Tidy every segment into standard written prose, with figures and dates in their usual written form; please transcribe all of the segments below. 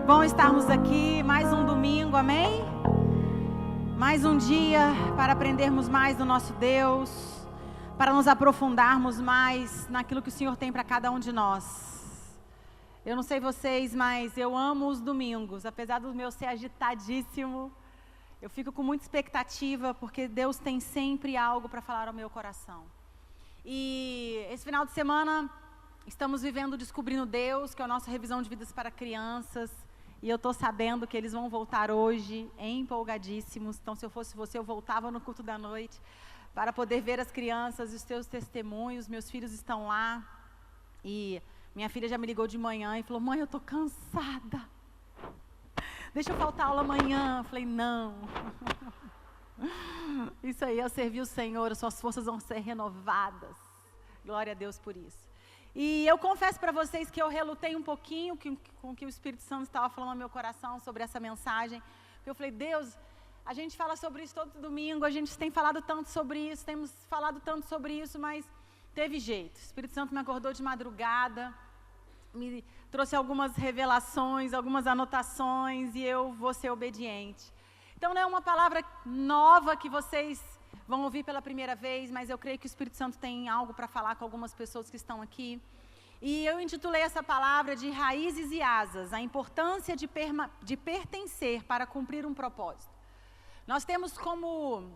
bom estarmos aqui, mais um domingo, amém? Mais um dia para aprendermos mais do nosso Deus, para nos aprofundarmos mais naquilo que o Senhor tem para cada um de nós. Eu não sei vocês, mas eu amo os domingos, apesar do meu ser agitadíssimo, eu fico com muita expectativa, porque Deus tem sempre algo para falar ao meu coração. E esse final de semana estamos vivendo Descobrindo Deus, que é a nossa revisão de vidas para crianças. E eu estou sabendo que eles vão voltar hoje, empolgadíssimos. Então, se eu fosse você, eu voltava no culto da noite para poder ver as crianças e os seus testemunhos. Meus filhos estão lá. E minha filha já me ligou de manhã e falou: mãe, eu estou cansada. Deixa eu faltar aula amanhã. Eu falei: não. Isso aí é servir o Senhor, as suas forças vão ser renovadas. Glória a Deus por isso. E eu confesso para vocês que eu relutei um pouquinho com o que o Espírito Santo estava falando no meu coração sobre essa mensagem. Eu falei: Deus, a gente fala sobre isso todo domingo, a gente tem falado tanto sobre isso, temos falado tanto sobre isso, mas teve jeito. O Espírito Santo me acordou de madrugada, me trouxe algumas revelações, algumas anotações, e eu vou ser obediente. Então não é uma palavra nova que vocês vão ouvir pela primeira vez, mas eu creio que o Espírito Santo tem algo para falar com algumas pessoas que estão aqui. E eu intitulei essa palavra de Raízes e Asas, a importância de pertencer para cumprir um propósito. Nós temos como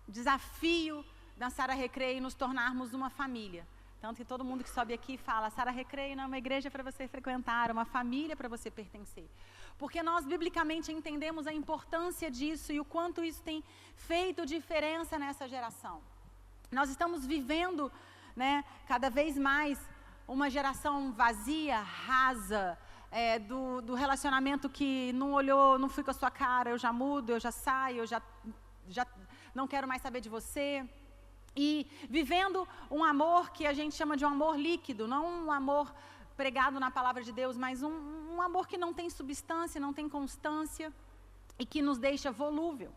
desafio na Sara Recreio nos tornarmos uma família. Tanto que todo mundo que sobe aqui fala: Sara Recreio não é uma igreja para você frequentar, é uma família para você pertencer. Porque nós biblicamente entendemos a importância disso e o quanto isso tem feito diferença nessa geração. Nós estamos vivendo, cada vez mais uma geração vazia, rasa, do relacionamento que não olhou, não fui com a sua cara, eu já mudo, eu já saio, eu já não quero mais saber de você. E vivendo um amor que a gente chama de um amor líquido, não um amor pregado na palavra de Deus, mas um amor que não tem substância, não tem constância e que nos deixa volúvel.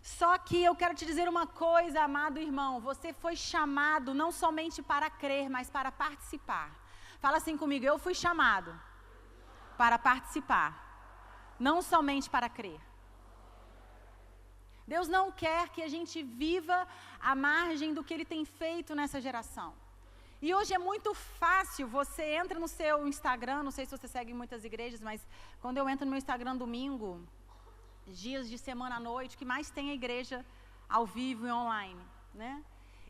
Só que eu quero te dizer uma coisa, amado irmão: você foi chamado não somente para crer, mas para participar. Fala assim comigo: eu fui chamado para participar, não somente para crer. Deus não quer que a gente viva à margem do que Ele tem feito nessa geração. E hoje é muito fácil, você entra no seu Instagram, não sei se você segue muitas igrejas, mas quando eu entro no meu Instagram domingo, dias de semana à noite, o que mais tem é igreja ao vivo e online,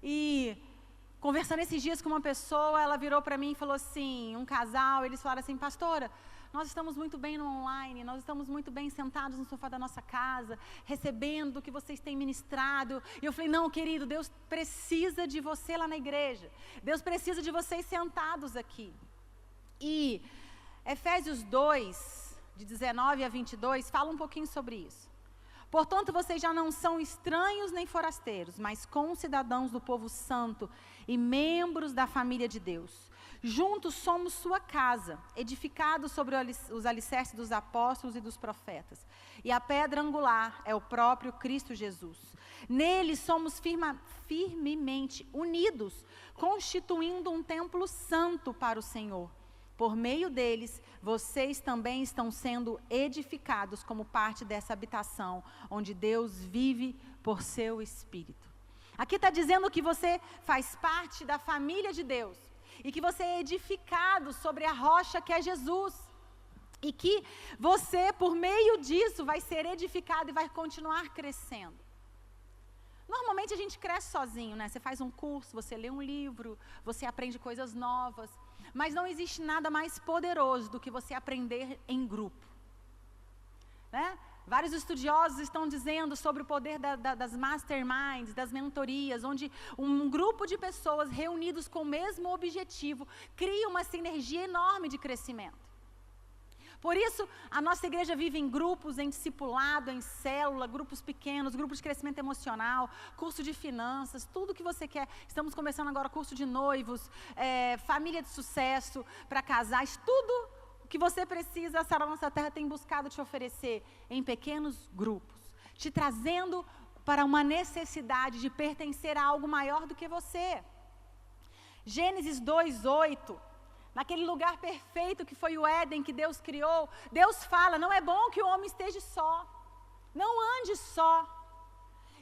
E conversando esses dias com uma pessoa, ela virou para mim e falou assim, um casal, eles falaram assim: pastora, nós estamos muito bem no online, nós estamos muito bem sentados no sofá da nossa casa, recebendo o que vocês têm ministrado. E eu falei: não, querido, Deus precisa de você lá na igreja. Deus precisa de vocês sentados aqui. E Efésios 2, de 19 a 22, fala um pouquinho sobre isso. Portanto, vocês já não são estranhos nem forasteiros, mas concidadãos do povo santo e membros da família de Deus. Juntos somos sua casa, edificados sobre os alicerces dos apóstolos e dos profetas. E a pedra angular é o próprio Cristo Jesus. Nele somos firmemente unidos, constituindo um templo santo para o Senhor. Por meio deles, vocês também estão sendo edificados como parte dessa habitação, onde Deus vive por seu Espírito. Aqui está dizendo que você faz parte da família de Deus. E que você é edificado sobre a rocha que é Jesus. E que você, por meio disso, vai ser edificado e vai continuar crescendo. Normalmente a gente cresce sozinho, Você faz um curso, você lê um livro, você aprende coisas novas. Mas não existe nada mais poderoso do que você aprender em grupo. Vários estudiosos estão dizendo sobre o poder das masterminds, das mentorias, onde um grupo de pessoas reunidos com o mesmo objetivo cria uma sinergia enorme de crescimento. Por isso, a nossa igreja vive em grupos, em discipulado, em célula, grupos pequenos, grupos de crescimento emocional, curso de finanças, tudo o que você quer. Estamos começando agora curso de noivos, família de sucesso para casais, tudo que você precisa, a Sara Nossa Terra tem buscado te oferecer em pequenos grupos, te trazendo para uma necessidade de pertencer a algo maior do que você. Gênesis 2:8 naquele lugar perfeito que foi o Éden que Deus criou, Deus fala, não é bom que o homem esteja só, não ande só.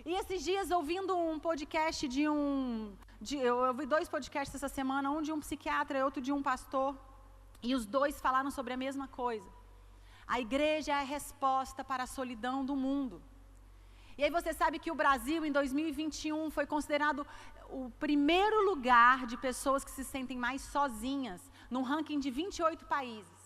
E esses dias, ouvindo um podcast eu ouvi 2 podcasts essa semana, um de um psiquiatra e outro de um pastor, e os 2 falaram sobre a mesma coisa. A igreja é a resposta para a solidão do mundo. E aí você sabe que o Brasil, em 2021, foi considerado o primeiro lugar de pessoas que se sentem mais sozinhas, num ranking de 28 países.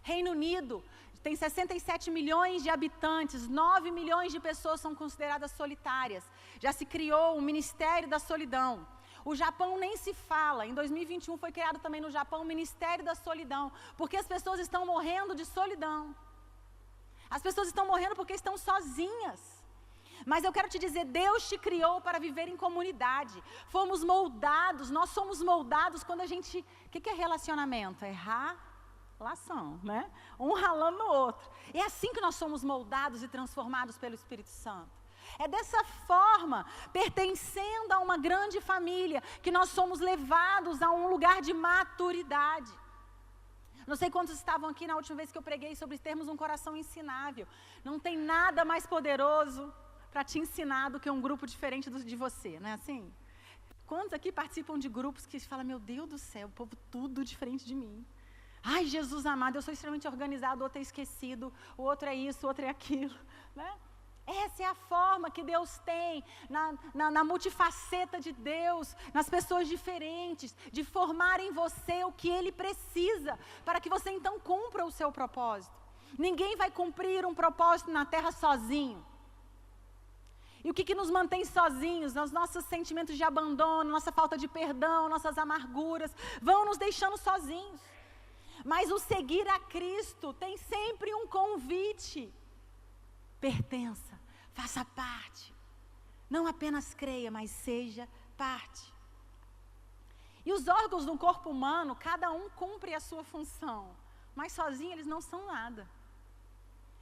Reino Unido tem 67 milhões de habitantes, 9 milhões de pessoas são consideradas solitárias. Já se criou o Ministério da Solidão. O Japão nem se fala. Em 2021 foi criado também no Japão o Ministério da Solidão, porque as pessoas estão morrendo de solidão. As pessoas estão morrendo porque estão sozinhas. Mas eu quero te dizer, Deus te criou para viver em comunidade. Fomos moldados, nós somos moldados quando a gente... O que é relacionamento? É relação, né? Um ralando no outro. É assim que nós somos moldados e transformados pelo Espírito Santo. É dessa forma, pertencendo a uma grande família, que nós somos levados a um lugar de maturidade. Não sei quantos estavam aqui na última vez que eu preguei sobre termos um coração ensinável. Não tem nada mais poderoso para te ensinar do que um grupo diferente de você, não é assim? Quantos aqui participam de grupos que falam, meu Deus do céu, o povo tudo diferente de mim. Ai, Jesus amado, eu sou extremamente organizado, o outro é esquecido, o outro é isso, o outro é aquilo, né? Essa é a forma que Deus tem, na multifaceta de Deus, nas pessoas diferentes, de formar em você o que Ele precisa, para que você então cumpra o seu propósito. Ninguém vai cumprir um propósito na terra sozinho. E o que nos mantém sozinhos? Os nossos sentimentos de abandono, nossa falta de perdão, nossas amarguras, vão nos deixando sozinhos. Mas o seguir a Cristo tem sempre um convite. Pertença, faça parte. Não apenas creia, mas seja parte. E os órgãos do corpo humano, cada um cumpre a sua função, mas sozinhos eles não são nada.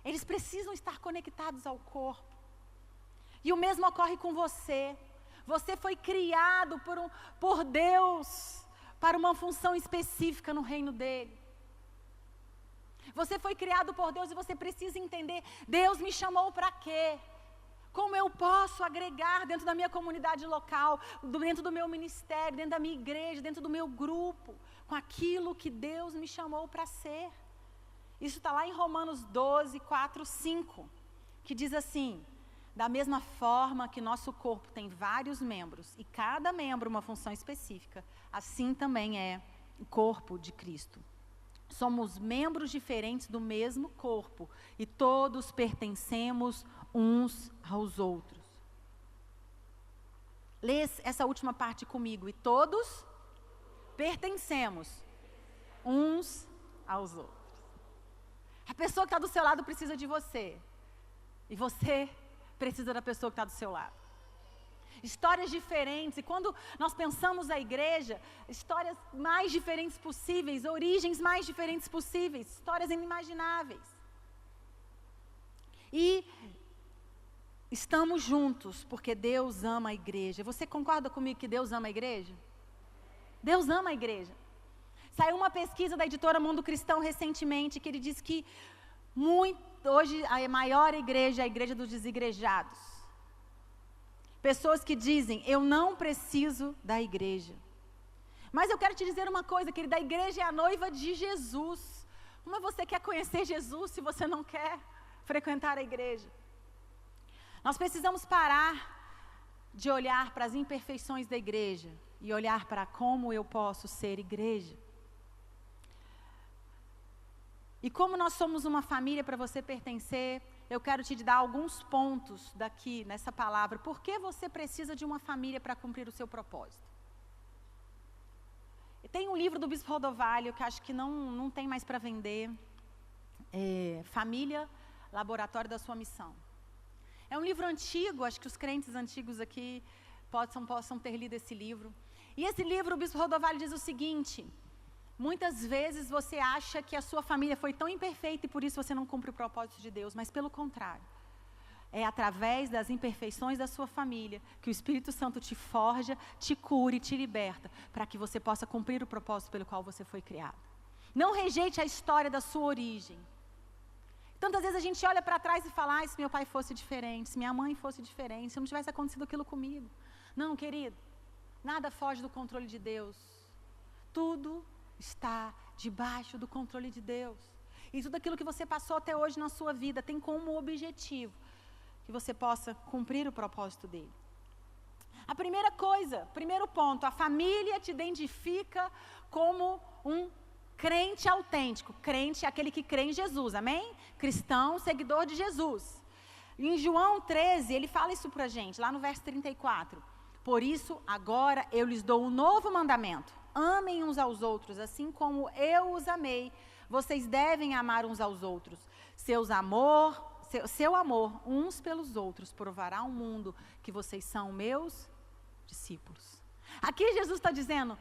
Eles precisam estar conectados ao corpo. E o mesmo ocorre com você. Você foi criado por Deus para uma função específica no reino dele. Você foi criado por Deus e você precisa entender, Deus me chamou para quê? Como eu posso agregar dentro da minha comunidade local, dentro do meu ministério, dentro da minha igreja, dentro do meu grupo, com aquilo que Deus me chamou para ser? Isso está lá em Romanos 12, 4, 5, que diz assim, da mesma forma que nosso corpo tem vários membros, e cada membro uma função específica, assim também é o corpo de Cristo. Somos membros diferentes do mesmo corpo e todos pertencemos uns aos outros. Lê essa última parte comigo. E todos pertencemos uns aos outros. A pessoa que está do seu lado precisa de você. E você precisa da pessoa que está do seu lado. Histórias diferentes, e quando nós pensamos a igreja, histórias mais diferentes possíveis, origens mais diferentes possíveis, histórias inimagináveis. E estamos juntos, porque Deus ama a igreja. Você concorda comigo que Deus ama a igreja? Deus ama a igreja. Saiu uma pesquisa da editora Mundo Cristão recentemente, que ele diz que hoje a maior igreja é a igreja dos desigrejados. Pessoas que dizem, eu não preciso da igreja. Mas eu quero te dizer uma coisa, querida, a igreja é a noiva de Jesus. Como você quer conhecer Jesus se você não quer frequentar a igreja? Nós precisamos parar de olhar para as imperfeições da igreja e olhar para como eu posso ser igreja. E como nós somos uma família para você pertencer, eu quero te dar alguns pontos daqui, nessa palavra. Por que você precisa de uma família para cumprir o seu propósito? Tem um livro do Bispo Rodovalho, que acho que não tem mais para vender. Família, Laboratório da Sua Missão. É um livro antigo, acho que os crentes antigos aqui possam ter lido esse livro. E esse livro, o Bispo Rodovalho diz o seguinte... Muitas vezes você acha que a sua família foi tão imperfeita e por isso você não cumpre o propósito de Deus, mas pelo contrário. É através das imperfeições da sua família que o Espírito Santo te forja, te cura e te liberta, para que você possa cumprir o propósito pelo qual você foi criado. Não rejeite a história da sua origem. Tantas vezes a gente olha para trás e fala, se meu pai fosse diferente, se minha mãe fosse diferente, se não tivesse acontecido aquilo comigo. Não, querido, nada foge do controle de Deus. Tudo está debaixo do controle de Deus. E tudo aquilo que você passou até hoje na sua vida tem como objetivo que você possa cumprir o propósito dele. A primeira coisa, primeiro ponto, a família te identifica como um crente autêntico. Crente é aquele que crê em Jesus, amém? Cristão, seguidor de Jesus. Em João 13, ele fala isso pra gente, lá no verso 34. Por isso, agora eu lhes dou um novo mandamento. Amem uns aos outros, assim como eu os amei. Vocês devem amar uns aos outros. Seu amor uns pelos outros provará ao mundo que vocês são meus discípulos. Aqui Jesus está dizendo,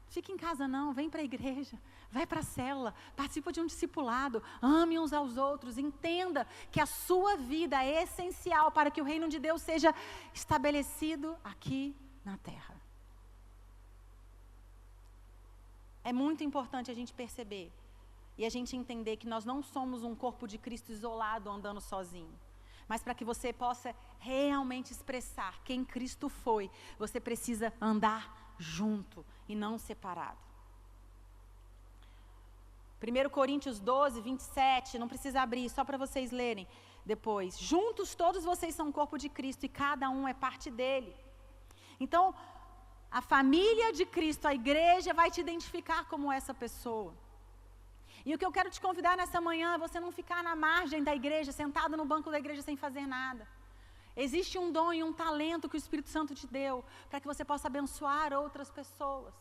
fique em casa não, vem para a igreja, vai para a célula, participa de um discipulado, ame uns aos outros, entenda que a sua vida é essencial para que o reino de Deus seja estabelecido aqui na terra. É muito importante a gente perceber e a gente entender que nós não somos um corpo de Cristo isolado andando sozinho. Mas para que você possa realmente expressar quem Cristo foi, você precisa andar junto e não separado. 1 Coríntios 12, 27, não precisa abrir, só para vocês lerem depois. Juntos todos vocês são o corpo de Cristo e cada um é parte dele. Então, a família de Cristo, a igreja, vai te identificar como essa pessoa. E o que eu quero te convidar nessa manhã é você não ficar na margem da igreja, sentado no banco da igreja sem fazer nada. Existe um dom e um talento que o Espírito Santo te deu para que você possa abençoar outras pessoas.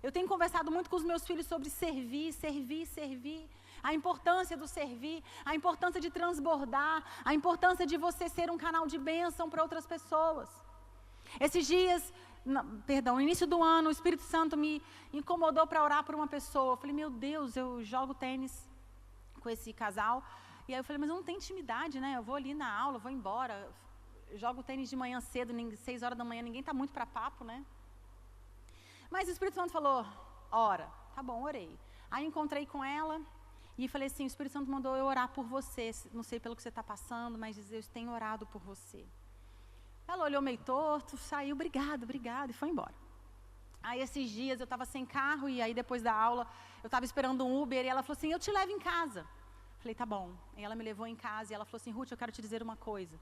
Eu tenho conversado muito com os meus filhos sobre servir, servir, servir. A importância do servir, a importância de transbordar, a importância de você ser um canal de bênção para outras pessoas. Esses dias, no início do ano, o Espírito Santo me incomodou para orar por uma pessoa. Eu falei, meu Deus, eu jogo tênis com esse casal. E aí eu falei, mas eu não tenho intimidade, né? Eu vou ali na aula, vou embora. Eu jogo tênis de manhã cedo, 6 horas da manhã, ninguém está muito para papo, né? Mas o Espírito Santo falou, ora. Tá bom, orei. Aí encontrei com ela e falei assim, o Espírito Santo mandou eu orar por você. Não sei pelo que você está passando, mas eu tenho orado por você. Ela olhou meio torto, saiu, obrigado, e foi embora. Aí esses dias eu estava sem carro e aí depois da aula eu estava esperando um Uber e ela falou assim, eu te levo em casa. Falei, tá bom. E ela me levou em casa e ela falou assim, Ruth, eu quero te dizer uma coisa.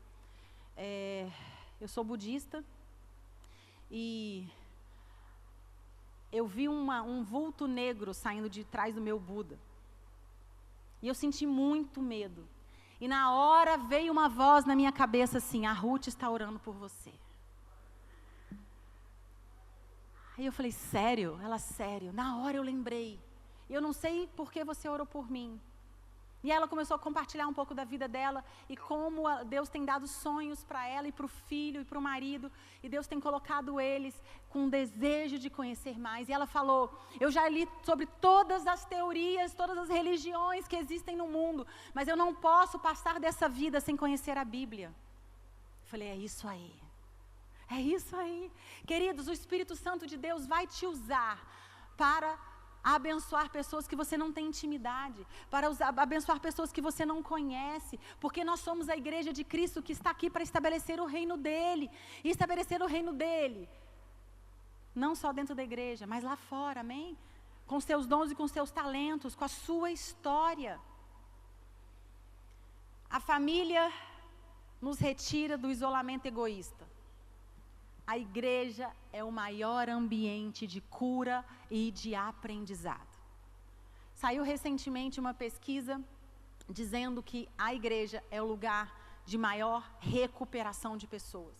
Eu sou budista e eu vi um vulto negro saindo de trás do meu Buda. E eu senti muito medo. E na hora veio uma voz na minha cabeça assim, a Ruth está orando por você. Aí eu falei, sério? Ela, sério. Na hora eu lembrei. Eu não sei por que você orou por mim. E ela começou a compartilhar um pouco da vida dela e como Deus tem dado sonhos para ela e para o filho e para o marido. E Deus tem colocado eles com um desejo de conhecer mais. E ela falou, eu já li sobre todas as teorias, todas as religiões que existem no mundo, mas eu não posso passar dessa vida sem conhecer a Bíblia. Eu falei, é isso aí. É isso aí. Queridos, o Espírito Santo de Deus vai te usar para abençoar pessoas que você não tem intimidade, para abençoar pessoas que você não conhece, porque nós somos a igreja de Cristo que está aqui para estabelecer o reino dele, e estabelecer o reino dele, não só dentro da igreja, mas lá fora, amém? Com seus dons e com seus talentos, com a sua história. A família nos retira do isolamento egoísta. A igreja é o maior ambiente de cura e de aprendizado. Saiu recentemente uma pesquisa dizendo que a igreja é o lugar de maior recuperação de pessoas.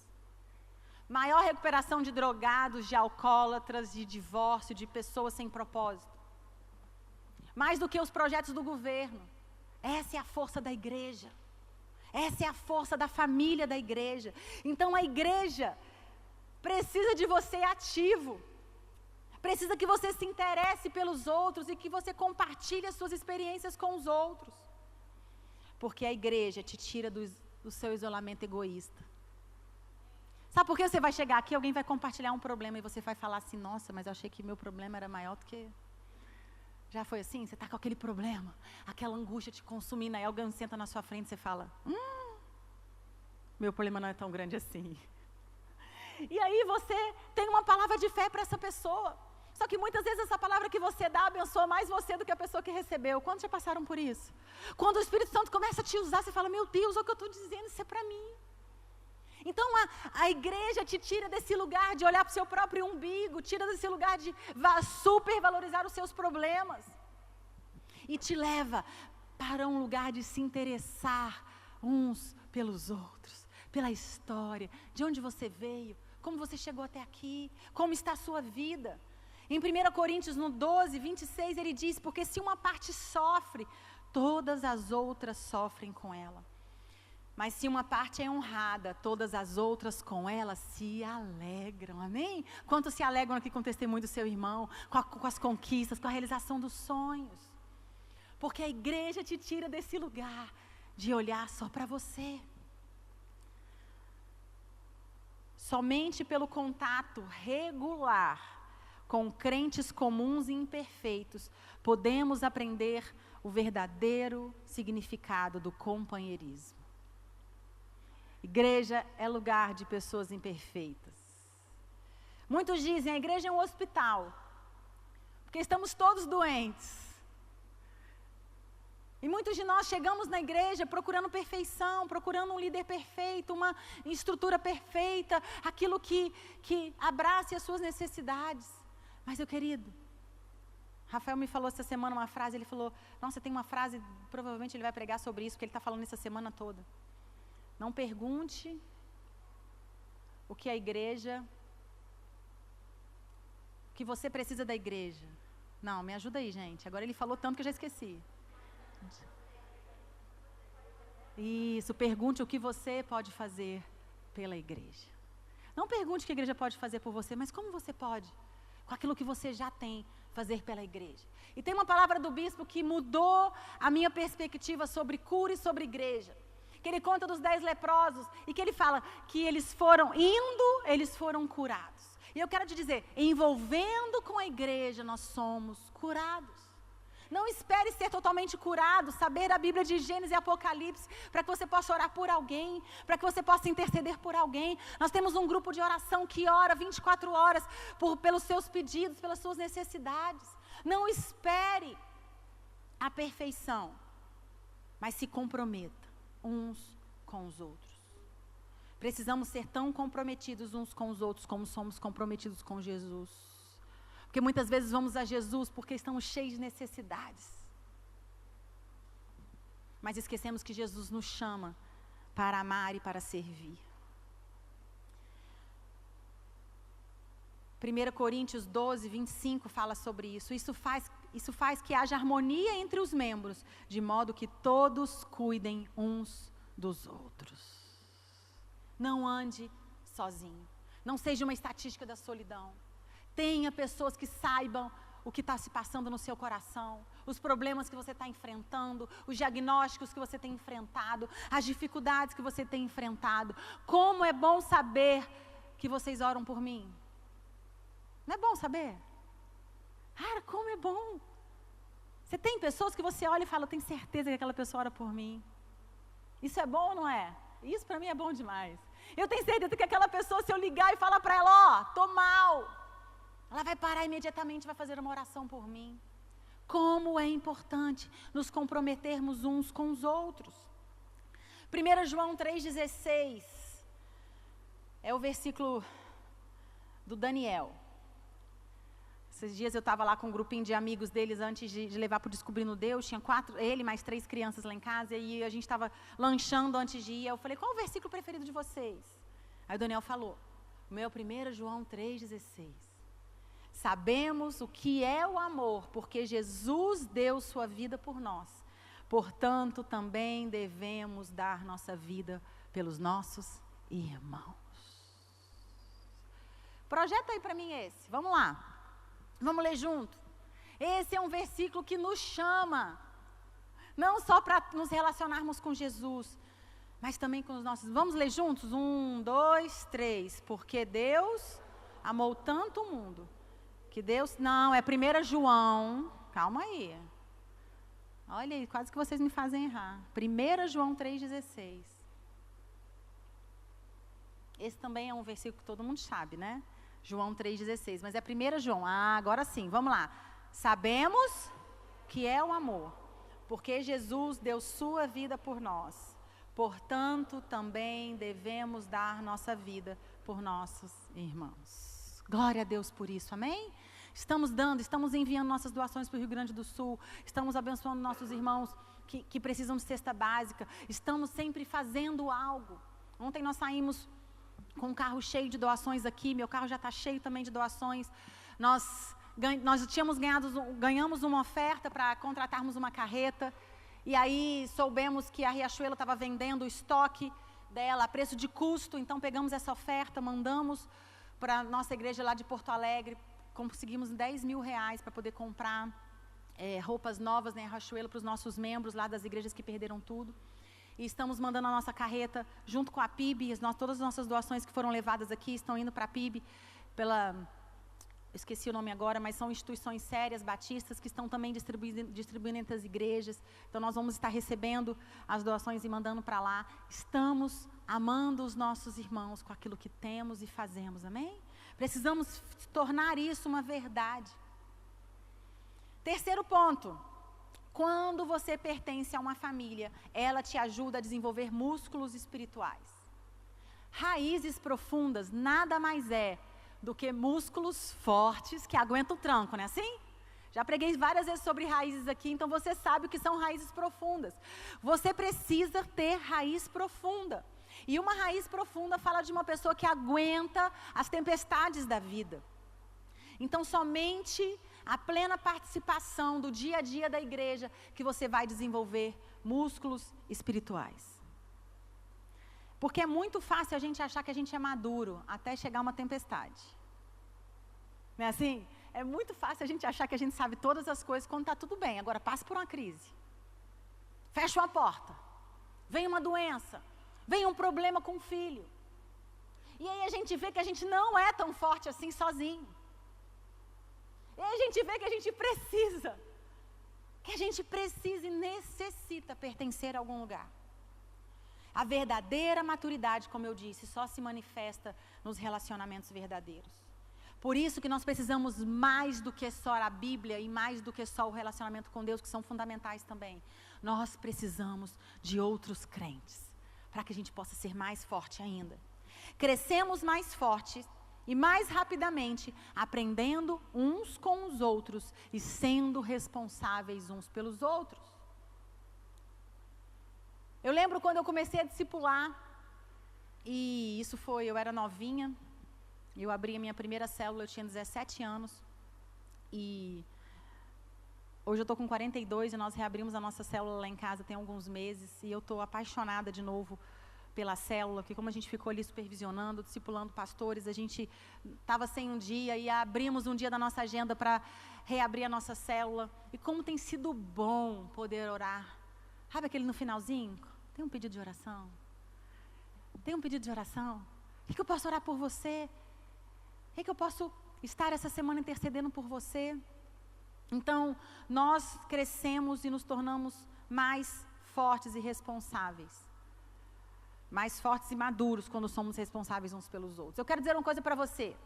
Maior recuperação de drogados, de alcoólatras, de divórcio, de pessoas sem propósito. Mais do que os projetos do governo. Essa é a força da igreja. Essa é a força da família da igreja. Então a igreja precisa de você ativo. Precisa que você se interesse pelos outros e que você compartilhe as suas experiências com os outros. Porque a igreja te tira do seu isolamento egoísta. Sabe por que você vai chegar aqui, alguém vai compartilhar um problema e você vai falar assim, nossa, mas eu achei que meu problema era maior do que... Já foi assim? Você está com aquele problema, aquela angústia te consumindo, aí alguém senta na sua frente e você fala, meu problema não é tão grande assim. E aí você tem uma palavra de fé para essa pessoa. Só que muitas vezes essa palavra que você dá abençoa mais você do que a pessoa que recebeu. Quantos já passaram por isso? Quando o Espírito Santo começa a te usar, você fala, meu Deus, o que eu estou dizendo, isso é para mim. Então a igreja te tira desse lugar de olhar para o seu próprio umbigo, tira desse lugar de supervalorizar os seus problemas. E te leva para um lugar de se interessar uns pelos outros, pela história, de onde você veio, como você chegou até aqui, como está a sua vida. Em 1 Coríntios, no 12, 26, ele diz, porque se uma parte sofre, todas as outras sofrem com ela. Mas se uma parte é honrada, todas as outras com ela se alegram, amém? Quantos se alegram aqui com o testemunho do seu irmão, com as conquistas, com a realização dos sonhos? Porque a igreja te tira desse lugar de olhar só para você. Somente pelo contato regular com crentes comuns e imperfeitos, podemos aprender o verdadeiro significado do companheirismo. Igreja é lugar de pessoas imperfeitas. Muitos dizem, a igreja é um hospital, porque estamos todos doentes. E muitos de nós chegamos na igreja procurando perfeição, procurando um líder perfeito, uma estrutura perfeita, aquilo que abrace as suas necessidades. Mas, meu querido, Rafael me falou essa semana uma frase, ele falou, nossa, tem uma frase, provavelmente ele vai pregar sobre isso, porque ele está falando essa semana toda. Não pergunte o que a igreja, o que você precisa da igreja. Não, me ajuda aí, gente. Agora ele falou tanto que eu já esqueci. Isso, pergunte o que você pode fazer pela igreja. Não pergunte o que a igreja pode fazer por você, mas como você pode, com aquilo que você já tem, fazer pela igreja. E tem uma palavra do bispo que mudou a minha perspectiva sobre cura e sobre igreja. Que ele conta dos 10 leprosos e que ele fala que eles foram curados. E eu quero te dizer, envolvendo com a igreja, nós somos curados. Não espere ser totalmente curado, saber a Bíblia de Gênesis e Apocalipse, para que você possa orar por alguém, para que você possa interceder por alguém. Nós temos um grupo de oração que ora 24 horas pelos seus pedidos, pelas suas necessidades. Não espere a perfeição, mas se comprometa uns com os outros. Precisamos ser tão comprometidos uns com os outros como somos comprometidos com Jesus. Porque muitas vezes vamos a Jesus porque estamos cheios de necessidades. Mas esquecemos que Jesus nos chama para amar e para servir. 1 Coríntios 12, 25 fala sobre isso. Isso faz que haja harmonia entre os membros, de modo que todos cuidem uns dos outros. Não ande sozinho. Não seja uma estatística da solidão. Tenha pessoas que saibam o que está se passando no seu coração, os problemas que você está enfrentando, os diagnósticos que você tem enfrentado, as dificuldades que você tem enfrentado. Como é bom saber que vocês oram por mim. Não é bom saber? Cara, como é bom. Você tem pessoas que você olha e fala, eu tenho certeza que aquela pessoa ora por mim. Isso é bom ou não é? Isso para mim é bom demais. Eu tenho certeza que aquela pessoa, se eu ligar e falar para ela, tô mal, ela vai parar imediatamente e vai fazer uma oração por mim. Como é importante nos comprometermos uns com os outros. 1 João 3,16 é o versículo do Daniel. Esses dias eu estava lá com um grupinho de amigos deles antes de levar para o Descobrindo Deus. Tinha 4, ele mais 3 crianças lá em casa. E a gente estava lanchando antes de ir. Eu falei, qual é o versículo preferido de vocês? Aí o Daniel falou, o meu 1 João 3,16. Sabemos o que é o amor, porque Jesus deu sua vida por nós. Portanto, também devemos dar nossa vida pelos nossos irmãos. Projeta aí para mim esse. Vamos lá. Vamos ler junto. Esse é um versículo que nos chama, não só para nos relacionarmos com Jesus, mas também com os nossos. Vamos ler juntos? 1, 2, 3. Porque Deus amou tanto o mundo, que Deus... Não, é 1 João. Calma aí. Olha aí, quase que vocês me fazem errar. 1 João 3,16. Esse também é um versículo que todo mundo sabe, né? João 3,16. Mas é 1 João. Agora sim, vamos lá. Sabemos que é o amor, porque Jesus deu sua vida por nós. Portanto, também devemos dar nossa vida por nossos irmãos. Glória a Deus por isso, amém? Estamos enviando nossas doações para o Rio Grande do Sul, estamos abençoando nossos irmãos que precisam de cesta básica, estamos sempre fazendo algo. Ontem nós saímos com um carro cheio de doações aqui, meu carro já está cheio também de doações. Nós ganhamos uma oferta para contratarmos uma carreta, e aí soubemos que a Riachuelo estava vendendo o estoque dela a preço de custo, então pegamos essa oferta, mandamos para a nossa igreja lá de Porto Alegre, conseguimos 10 mil reais para poder comprar roupas novas na Riachuelo para os nossos membros lá das igrejas que perderam tudo. E estamos mandando a nossa carreta junto com a PIB, todas as nossas doações que foram levadas aqui estão indo para a PIB, esqueci o nome agora, mas são instituições sérias, batistas, que estão também distribuindo entre as igrejas. Então nós vamos estar recebendo as doações e mandando para lá. Estamos amando os nossos irmãos com aquilo que temos e fazemos, amém? Precisamos tornar isso uma verdade. Terceiro ponto. Quando você pertence a uma família, ela te ajuda a desenvolver músculos espirituais. Raízes profundas nada mais é do que músculos fortes que aguentam o tranco, não é assim? Já preguei várias vezes sobre raízes aqui, então você sabe o que são raízes profundas. Você precisa ter raiz profunda. E uma raiz profunda fala de uma pessoa que aguenta as tempestades da vida. Então, somente a plena participação do dia a dia da igreja que você vai desenvolver músculos espirituais. Porque é muito fácil a gente achar que a gente é maduro até chegar uma tempestade. Não é assim? É muito fácil a gente achar que a gente sabe todas as coisas quando está tudo bem. Agora passa por uma crise. Fecha uma porta. Vem uma doença. Vem um problema com o filho. E aí a gente vê que a gente não é tão forte assim sozinho. E aí a gente vê que a gente precisa. Que a gente precisa e necessita pertencer a algum lugar. A verdadeira maturidade, como eu disse, só se manifesta nos relacionamentos verdadeiros. Por isso que nós precisamos mais do que só a Bíblia e mais do que só o relacionamento com Deus, que são fundamentais também. Nós precisamos de outros crentes, para que a gente possa ser mais forte ainda. Crescemos mais fortes e mais rapidamente, aprendendo uns com os outros e sendo responsáveis uns pelos outros. Eu lembro quando eu comecei a discipular, e isso foi, eu era novinha, eu abri a minha primeira célula, eu tinha 17 anos, e hoje eu estou com 42 e nós reabrimos a nossa célula lá em casa tem alguns meses, e eu estou apaixonada de novo pela célula, que como a gente ficou ali supervisionando, discipulando pastores, a gente estava sem um dia e abrimos um dia da nossa agenda para reabrir a nossa célula, e como tem sido bom poder orar. Sabe aquele no finalzinho? Tem um pedido de oração? Tem um pedido de oração? O que eu posso orar por você? O que eu posso estar essa semana intercedendo por você? Então, nós crescemos e nos tornamos mais fortes e responsáveis. Mais fortes e maduros quando somos responsáveis uns pelos outros. Eu quero dizer uma coisa para você.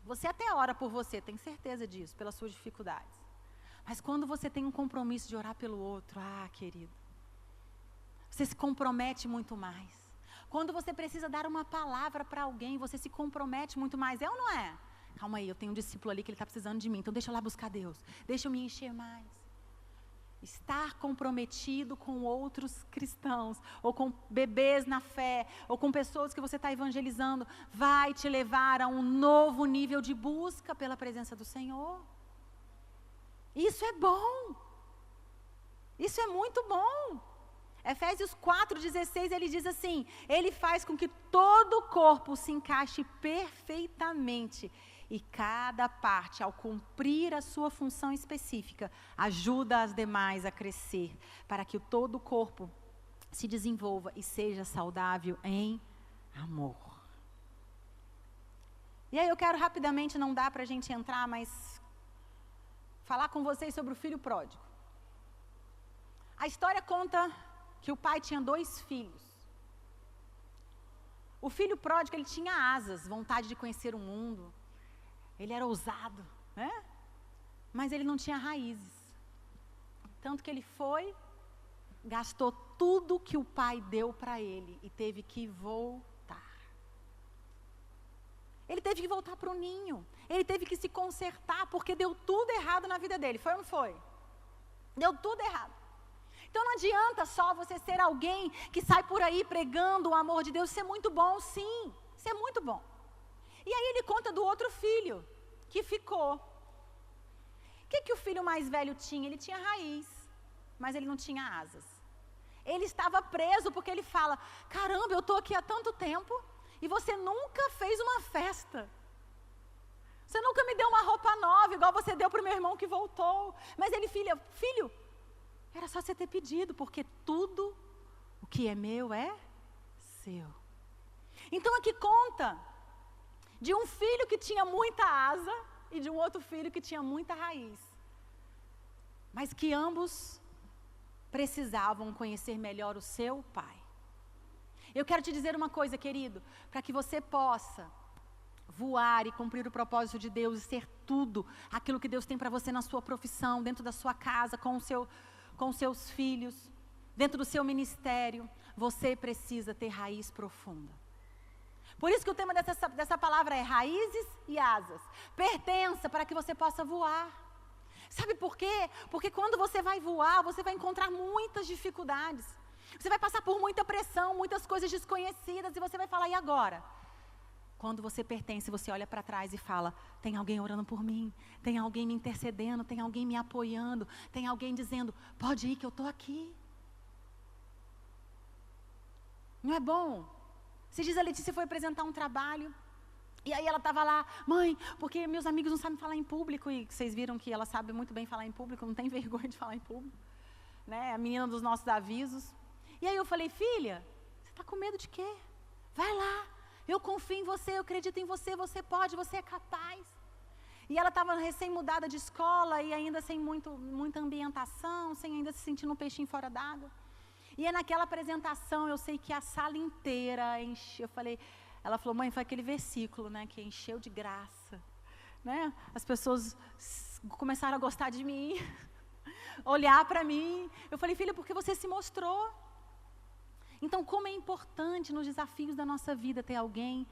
Você até ora por você, tem certeza disso, pelas suas dificuldades. Mas quando você tem um compromisso de orar pelo outro, querido, você se compromete muito mais. Quando você precisa dar uma palavra para alguém, você se compromete muito mais, é ou não é? Calma aí, eu tenho um discípulo ali que ele está precisando de mim, então deixa eu lá buscar Deus, deixa eu me encher mais. Estar comprometido com outros cristãos, ou com bebês na fé, ou com pessoas que você está evangelizando, vai te levar a um novo nível de busca pela presença do Senhor. Isso é bom. Isso é muito bom. Efésios 4,16, ele diz assim: ele faz com que todo o corpo se encaixe perfeitamente e cada parte, ao cumprir a sua função específica, ajuda as demais a crescer, para que todo o corpo se desenvolva e seja saudável em amor. E aí eu quero rapidamente, não dá para a gente entrar, mas falar com vocês sobre o filho pródigo. A história conta que o pai tinha 2 filhos. O filho pródigo, ele tinha asas, vontade de conhecer o mundo. Ele era ousado, né? Mas ele não tinha raízes. Tanto que ele foi, gastou tudo que o pai deu para ele e teve que voltar. Ele teve que voltar para o ninho. Ele teve que se consertar porque deu tudo errado na vida dele. Foi ou não foi? Deu tudo errado. Então não adianta só você ser alguém que sai por aí pregando o amor de Deus. Isso é muito bom, sim. Isso é muito bom. E aí ele conta do outro filho que ficou. O que o filho mais velho tinha? Ele tinha raiz, mas ele não tinha asas. Ele estava preso porque ele fala: caramba, eu estou aqui há tanto tempo e você nunca fez uma festa. Você nunca me deu uma roupa nova, igual você deu para o meu irmão que voltou. Mas ele, filho, era só você ter pedido, porque tudo o que é meu é seu. Então aqui conta de um filho que tinha muita asa e de um outro filho que tinha muita raiz. Mas que ambos precisavam conhecer melhor o seu pai. Eu quero te dizer uma coisa, querido, para que você possa voar e cumprir o propósito de Deus e ser tudo aquilo que Deus tem para você na sua profissão, dentro da sua casa, com os seus filhos, dentro do seu ministério, você precisa ter raiz profunda. Por isso que o tema dessa palavra é raízes e asas. Pertença para que você possa voar. Sabe por quê? Porque quando você vai voar, você vai encontrar muitas dificuldades. Você vai passar por muita pressão, muitas coisas desconhecidas e você vai falar: e agora? Quando você pertence, você olha para trás e fala: tem alguém orando por mim, tem alguém me intercedendo, tem alguém me apoiando, tem alguém dizendo: pode ir que eu estou aqui. Não é bom? Se diz, a Letícia foi apresentar um trabalho, e aí ela estava lá: mãe, porque meus amigos não sabem falar em público, e vocês viram que ela sabe muito bem falar em público, não tem vergonha de falar em público, né? A menina dos nossos avisos. E aí eu falei: filha, você está com medo de quê? Vai lá. Eu confio em você, eu acredito em você, você pode, você é capaz. E ela estava recém-mudada de escola e ainda sem muita ambientação, sem ainda se sentindo um peixinho fora d'água. E é naquela apresentação, eu sei que a sala inteira encheu. Ela falou: mãe, foi aquele versículo, né, que encheu de graça. Né? As pessoas começaram a gostar de mim, olhar para mim. Eu falei: filha, porque você se mostrou. Então, como é importante nos desafios da nossa vida ter alguém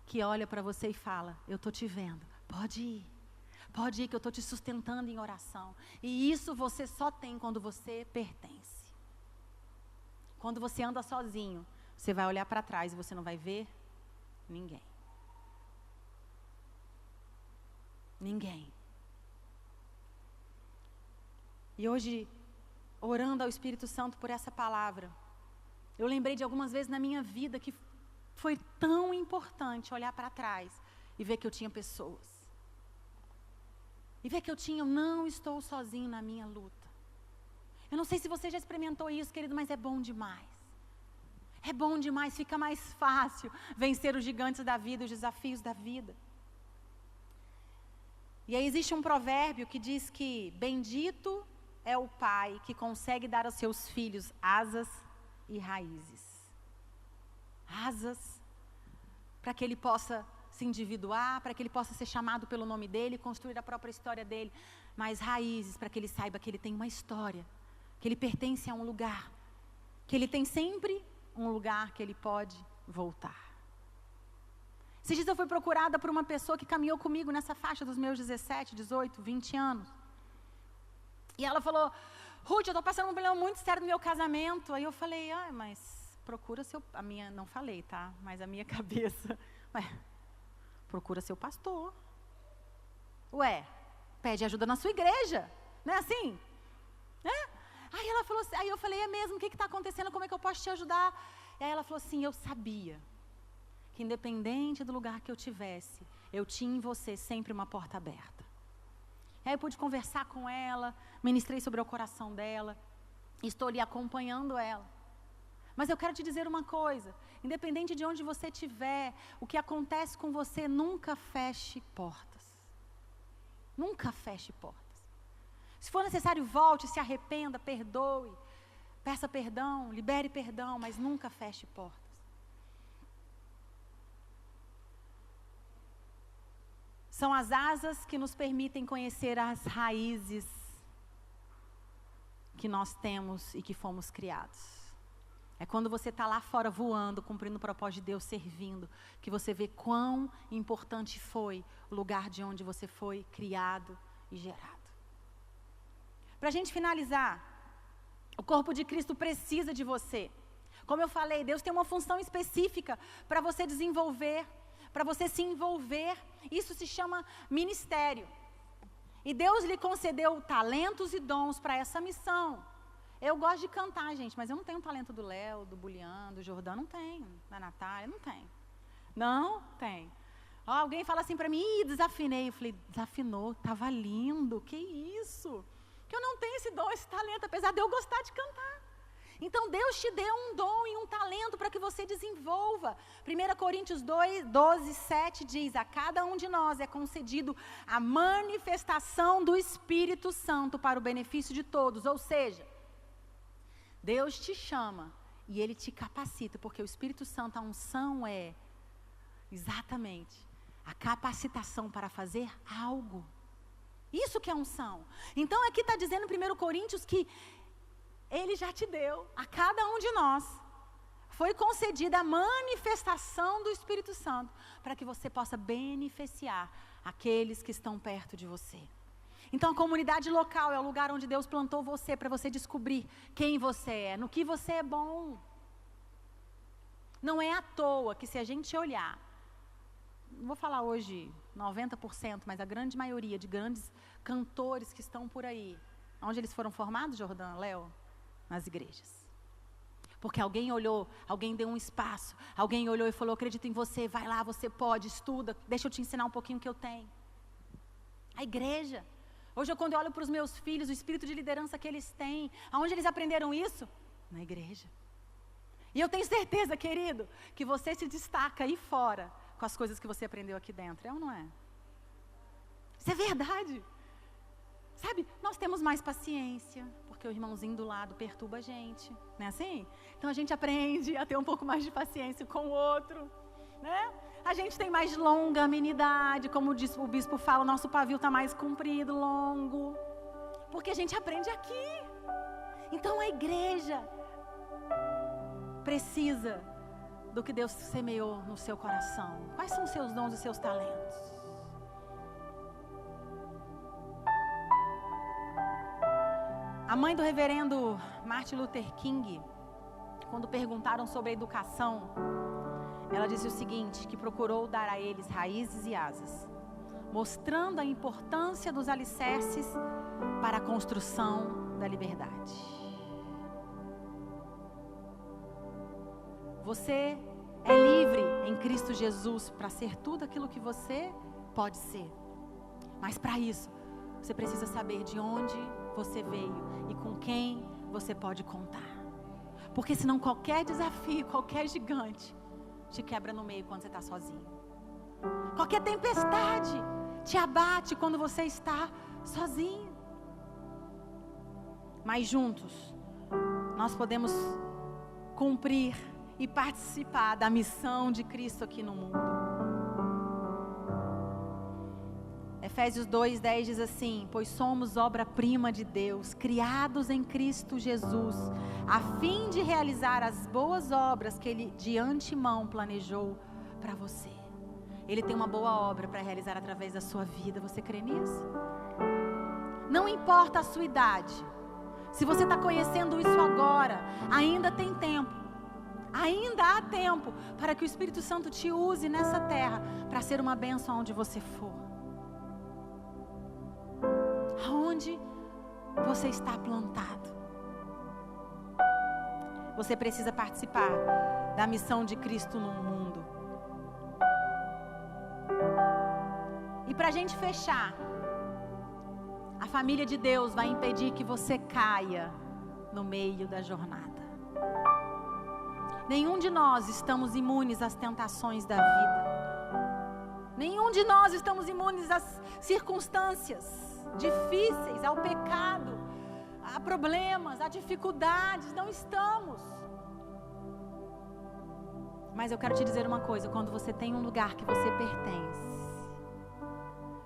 que olha para você e fala: eu estou te vendo, pode ir que eu estou te sustentando em oração. E isso você só tem quando você pertence. Quando você anda sozinho, você vai olhar para trás e você não vai ver ninguém. Ninguém. E hoje, orando ao Espírito Santo por essa palavra, eu lembrei de algumas vezes na minha vida que foi tão importante olhar para trás e ver que eu tinha pessoas. E ver que eu não estou sozinho na minha luta. Eu não sei se você já experimentou isso, querido, mas é bom demais. É bom demais, fica mais fácil vencer os gigantes da vida, os desafios da vida. E aí existe um provérbio que diz que bendito é o pai que consegue dar aos seus filhos asas e raízes. Asas para que ele possa se individuar, para que ele possa ser chamado pelo nome dele, construir a própria história dele, mas raízes para que ele saiba que ele tem uma história, que ele pertence a um lugar, que ele tem sempre um lugar que ele pode voltar. Esses dias eu fui procurada por uma pessoa que caminhou comigo nessa faixa dos meus 17, 18, 20 anos. E ela falou: Ruth, eu estou passando um problema muito sério no meu casamento. Aí eu falei: mas procura a minha, não falei, tá? Mas a minha cabeça, procura seu pastor. Pede ajuda na sua igreja. Não é assim? Aí ela falou assim, aí eu falei: é mesmo, o que está acontecendo? Como é que eu posso te ajudar? E aí ela falou assim: eu sabia que independente do lugar que eu tivesse, eu tinha em você sempre uma porta aberta. E aí eu pude conversar com ela, ministrei sobre o coração dela, estou ali acompanhando ela. Mas eu quero te dizer uma coisa, independente de onde você estiver, o que acontece com você, nunca feche portas. Nunca feche portas. Se for necessário, volte, se arrependa, perdoe, peça perdão, libere perdão, mas nunca feche portas. São as asas que nos permitem conhecer as raízes que nós temos e que fomos criados. É quando você está lá fora voando, cumprindo o propósito de Deus, servindo, que você vê quão importante foi o lugar de onde você foi criado e gerado. Para a gente finalizar, o corpo de Cristo precisa de você. Como eu falei, Deus tem uma função específica para você desenvolver, para você se envolver. Isso se chama ministério. E Deus lhe concedeu talentos e dons para essa missão. Eu gosto de cantar, gente, mas eu não tenho o talento do Léo, do Bulian, do Jordão, não tenho. Da Natália, não tenho. Não tem. Alguém fala assim para mim, desafinei. Eu falei, desafinou, estava lindo, que isso? Que eu não tenho esse dom, esse talento, apesar de eu gostar de cantar. Então Deus te deu um dom e um talento para que você desenvolva. 1 Coríntios 12, 7 diz, a cada um de nós é concedido a manifestação do Espírito Santo para o benefício de todos. Ou seja, Deus te chama e Ele te capacita, porque o Espírito Santo, a unção é exatamente a capacitação para fazer algo. Isso que é unção. Então aqui está dizendo em 1 Coríntios que Ele já te deu, a cada um de nós, foi concedida a manifestação do Espírito Santo, para que você possa beneficiar aqueles que estão perto de você. Então a comunidade local é o lugar onde Deus plantou você, para você descobrir quem você é, no que você é bom. Não é à toa que se a gente olhar, não vou falar hoje 90%, mas a grande maioria de grandes cantores que estão por aí, onde eles foram formados, Jordão, Léo? Nas igrejas. Porque alguém olhou, alguém deu um espaço, alguém olhou e falou, acredito em você, vai lá, você pode, estuda, deixa eu te ensinar um pouquinho o que eu tenho. A igreja. Hoje, quando eu olho para os meus filhos, o espírito de liderança que eles têm, aonde eles aprenderam isso? Na igreja. E eu tenho certeza, querido, que você se destaca aí fora com as coisas que você aprendeu aqui dentro, é ou não é? Isso é verdade. Sabe, nós temos mais paciência, porque o irmãozinho do lado perturba a gente, não é assim? Então a gente aprende a ter um pouco mais de paciência com o outro, né? A gente tem mais longanimidade, como o bispo fala, o nosso pavio está mais comprido, longo, porque a gente aprende aqui. Então a igreja precisa do que Deus semeou no seu coração. Quais são os seus dons e os seus talentos? A mãe do reverendo Martin Luther King, quando perguntaram sobre a educação, ela disse o seguinte, que procurou dar a eles raízes e asas, mostrando a importância dos alicerces para a construção da liberdade. Você é livre em Cristo Jesus para ser tudo aquilo que você pode ser. Mas para isso, você precisa saber de onde você veio e com quem você pode contar. Porque senão qualquer desafio, qualquer gigante te quebra no meio quando você está sozinho. Qualquer tempestade te abate quando você está sozinho. Mas juntos, nós podemos cumprir e participar da missão de Cristo aqui no mundo. Efésios 2:10 diz assim, pois somos obra-prima de Deus, criados em Cristo Jesus, a fim de realizar as boas obras que Ele de antemão planejou para você. Ele tem uma boa obra para realizar através da sua vida, você crê nisso? Não importa a sua idade, se você está conhecendo isso agora, ainda tem tempo. Ainda há tempo para que o Espírito Santo te use nessa terra para ser uma bênção aonde você for. Aonde você está plantado. Você precisa participar da missão de Cristo no mundo. E para a gente fechar, a família de Deus vai impedir que você caia no meio da jornada. Nenhum de nós estamos imunes às tentações da vida. Nenhum de nós estamos imunes às circunstâncias difíceis, ao pecado, a problemas, a dificuldades. Não estamos. Mas eu quero te dizer uma coisa: quando você tem um lugar que você pertence,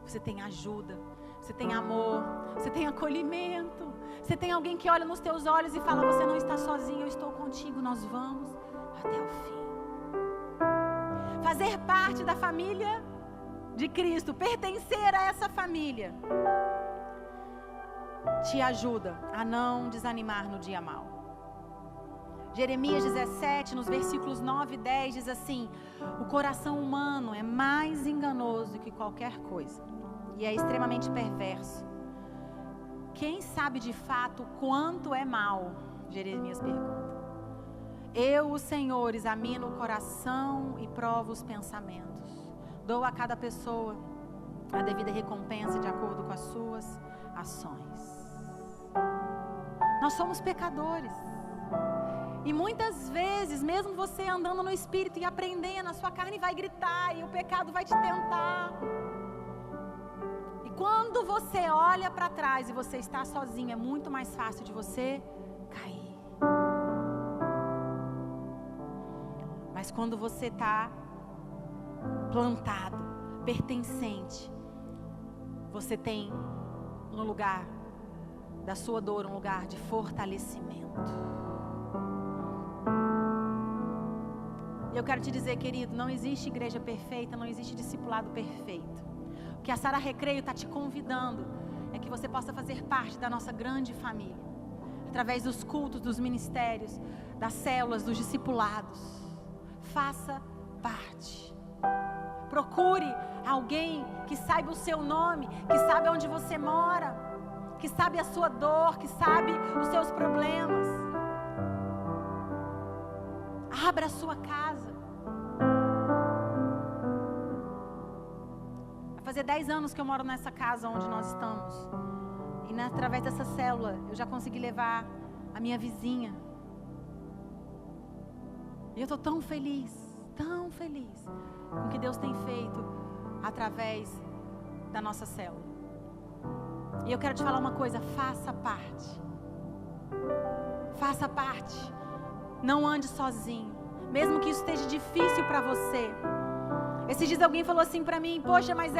você tem ajuda, você tem amor, você tem acolhimento, você tem alguém que olha nos teus olhos e fala: você não está sozinho, eu estou contigo, nós vamos até o fim. Fazer parte da família de Cristo, pertencer a essa família, te ajuda a não desanimar no dia mau. Jeremias 17, nos versículos 9 e 10, diz assim: o coração humano é mais enganoso que qualquer coisa e é extremamente perverso. Quem sabe de fato quanto é mal? Jeremias pergunta. Eu, o Senhor, examino o coração e provo os pensamentos. Dou a cada pessoa a devida recompensa de acordo com as suas ações. Nós somos pecadores. E muitas vezes, mesmo você andando no Espírito e aprendendo, a sua carne vai gritar e o pecado vai te tentar. E quando você olha para trás e você está sozinho, é muito mais fácil de você cair. Mas quando você está plantado, pertencente, você tem no lugar da sua dor um lugar de fortalecimento. E eu quero te dizer, querido, não existe igreja perfeita, não existe discipulado perfeito. O que a Sara Recreio está te convidando é que você possa fazer parte da nossa grande família, através dos cultos, dos ministérios, das células, dos discipulados. Faça parte. Procure alguém que saiba o seu nome, que sabe onde você mora, que sabe a sua dor, que sabe os seus problemas. Abra a sua casa. Vai fazer 10 anos que eu moro nessa casa onde nós estamos. E através dessa célula eu já consegui levar a minha vizinha. E eu estou tão feliz com o que Deus tem feito através da nossa célula. E eu quero te falar uma coisa: faça parte. Faça parte. Não ande sozinho, mesmo que isso esteja difícil para você. Esses dias alguém falou assim para mim: poxa, mas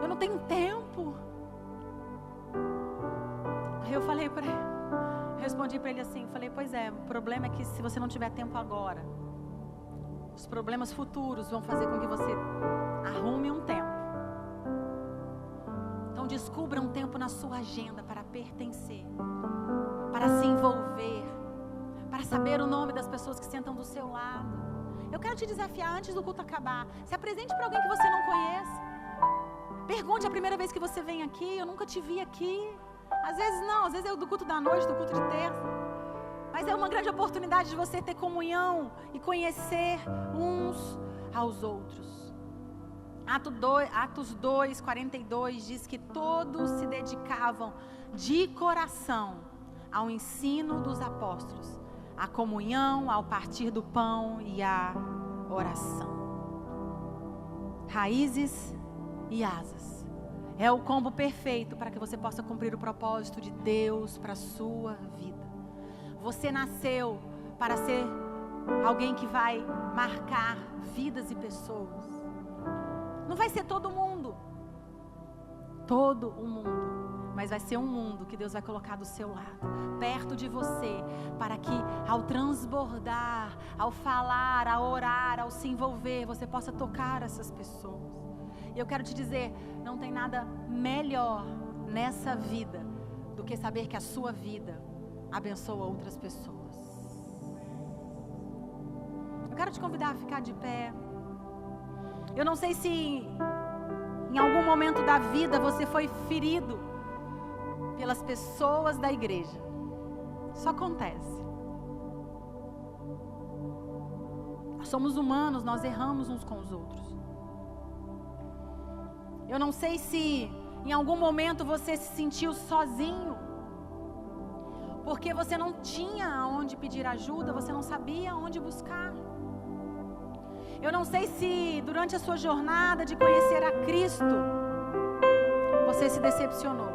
eu não tenho tempo. Aí eu falei para ele, respondi para ele assim, falei: pois é, o problema é que se você não tiver tempo agora, os problemas futuros vão fazer com que você arrume um tempo. Então descubra um tempo na sua agenda para pertencer, para se envolver, para saber o nome das pessoas que sentam do seu lado. Eu quero te desafiar, antes do culto acabar, se apresente para alguém que você não conhece. Pergunte a primeira vez que você vem aqui: eu nunca te vi aqui. Às vezes não, às vezes é do culto da noite, do culto de terça. Mas é uma grande oportunidade de você ter comunhão e conhecer uns aos outros. Atos 2, 42 diz que todos se dedicavam de coração ao ensino dos apóstolos, à comunhão, ao partir do pão e à oração. Raízes e asas. É o combo perfeito para que você possa cumprir o propósito de Deus para a sua vida. Você nasceu para ser alguém que vai marcar vidas e pessoas. Não vai ser todo mundo, mas vai ser um mundo que Deus vai colocar do seu lado, perto de você, para que ao transbordar, ao falar, ao orar, ao se envolver, você possa tocar essas pessoas. E eu quero te dizer, não tem nada melhor nessa vida do que saber que a sua vida abençoa outras pessoas. Eu quero te convidar a ficar de pé. Eu não sei se em algum momento da vida você foi ferido pelas pessoas da igreja. Isso acontece. Nós somos humanos, nós erramos uns com os outros. Eu não sei se em algum momento você se sentiu sozinho, porque você não tinha aonde pedir ajuda, você não sabia aonde buscar. Eu não sei se durante a sua jornada de conhecer a Cristo, você se decepcionou.